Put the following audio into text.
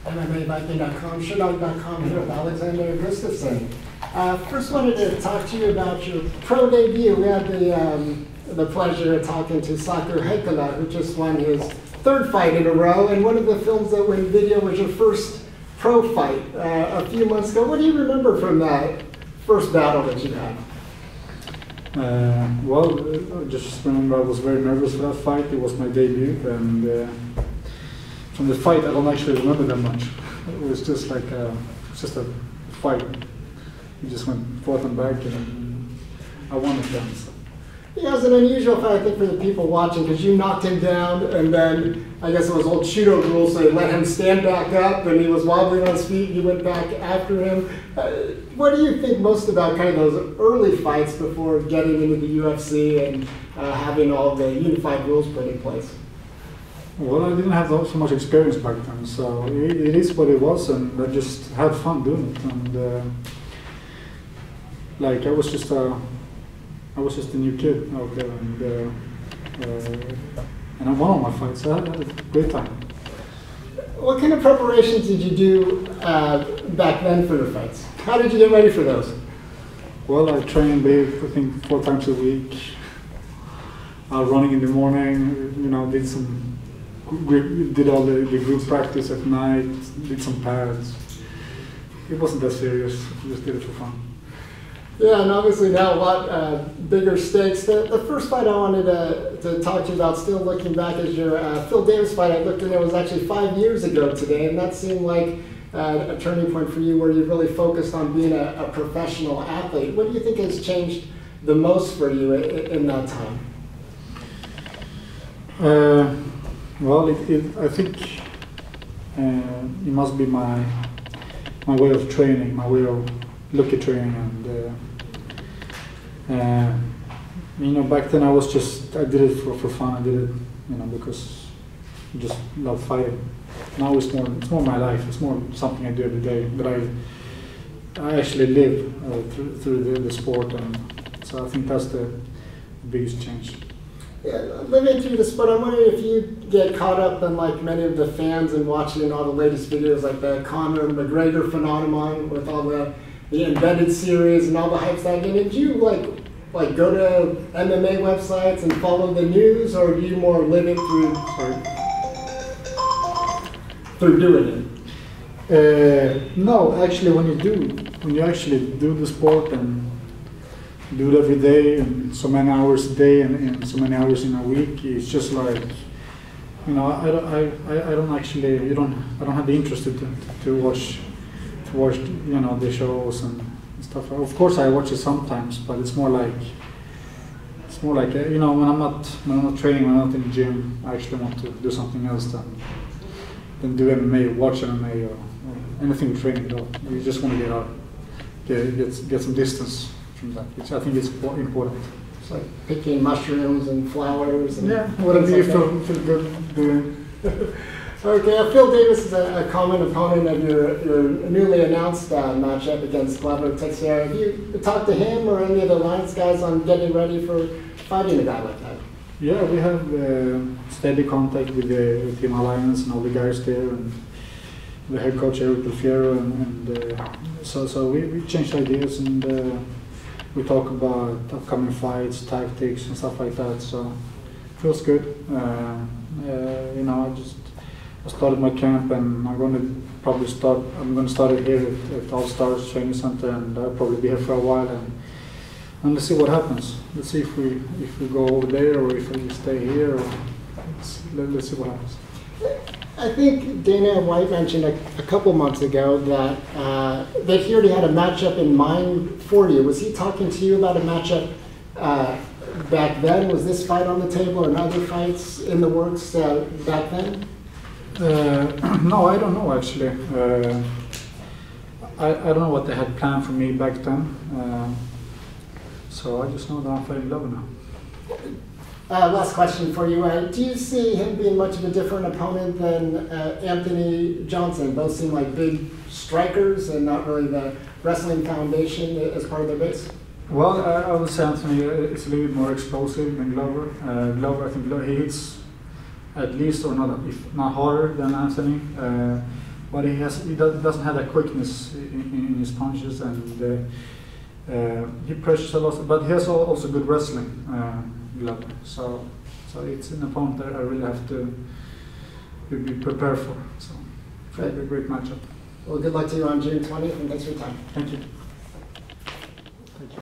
MMAViking.com, Sherdog.com here with Alexander Gustafsson. First wanted to talk to you about your pro debut. We had the pleasure of talking to Saku Heikkila, who just won his third fight in a row, and one of the films that went video was your first pro fight a few months ago. What do you remember from that first battle that you had? Well, I just remember I was very nervous for that fight. It was my debut, and from the fight I don't actually remember that much. It was just like a fight. We just went forth and back, and I won it then. So. Yeah, it was an unusual fight, I think, for the people watching, because you knocked him down, and then I guess it was old Shudo rules, so they let him stand back up, and he was wobbling on his feet, and you went back after him. What do you think most about kind of those early fights before getting into the UFC and having all the unified rules put in place? Well, I didn't have so much experience back then, so it is what it was, and I just had fun doing it. And like I was just a new kid out there, and I won all my fights. So I had a great time. What kind of preparations did you do back then for your fights? How did you get ready for those? Well, I trained, I think, 4 times a week. Running in the morning, did all the group practice at night, did some pads. It wasn't that serious, I just did it for fun. Yeah, and obviously now a lot bigger stakes. The first fight I wanted to talk to you about, still looking back, is your Phil Davis fight. I looked and it was actually 5 years ago today, and that seemed like a turning point for you where you really focused on being a professional athlete. What do you think has changed the most for you in that time? Well, I think it must be my way of training, my way of look at training, and back then I did it for fun. I did it, because I just love fighting. Now it's more my life. It's more something I do every day. But I actually live through the sport, and so I think that's the biggest change. Yeah, living through the sport, I'm wondering if you get caught up in, like many of the fans, and watching all the latest videos, like the Conor McGregor phenomenon with all the embedded series and all the hype that. Did you like go to MMA websites and follow the news, or do you more live it through doing it? No, actually, when you actually do the sport and do it every day, and so many hours a day, and so many hours in a week, it's just like, I don't have the interest to watch the shows and stuff. Of course I watch it sometimes, but it's more like when I'm not training, when I'm not in the gym, I actually want to do something else than do MMA, watch MMA, or anything with training at all. You just want to get out, get some distance from that, which I think is important. It's like picking mushrooms and flowers. And yeah, whatever you feel good doing. Okay, Phil Davis is a common opponent of your newly announced matchup against Teixeira. Have you talked to him or any of the Alliance guys on getting ready for fighting a guy like that? Yeah, we have steady contact with the Team Alliance and all the guys there, and the head coach Eric Delfiero, and so we changed ideas, and we talk about upcoming fights, tactics, and stuff like that. So it feels good. I started my camp, and I'm going to start it here at All Stars Training Center, and I'll probably be here for a while, and let's see what happens. Let's see if we go over there, or if we stay here, or let's see what happens. I think Dana White mentioned a couple months ago that he already had a matchup in mind for you. Was he talking to you about a matchup back then? Was this fight on the table, or other fights in the works back then? No, I don't know actually. I don't know what they had planned for me back then. So I just know that I'm fighting Glover now. Last question for you. Do you see him being much of a different opponent than Anthony Johnson? Both seem like big strikers and not really the wrestling foundation as part of their base. Well, I would say Anthony is a little bit more explosive than Glover. Glover, I think he hits at least, or not, if not harder than Anthony. but doesn't have that quickness in his punches, and he pressures a lot. But he has also good wrestling, Glover. So it's an opponent that I really have to be prepared for. So, it'll be a great matchup. Well, good luck to you on June 20th, and thanks for your time. Thank you.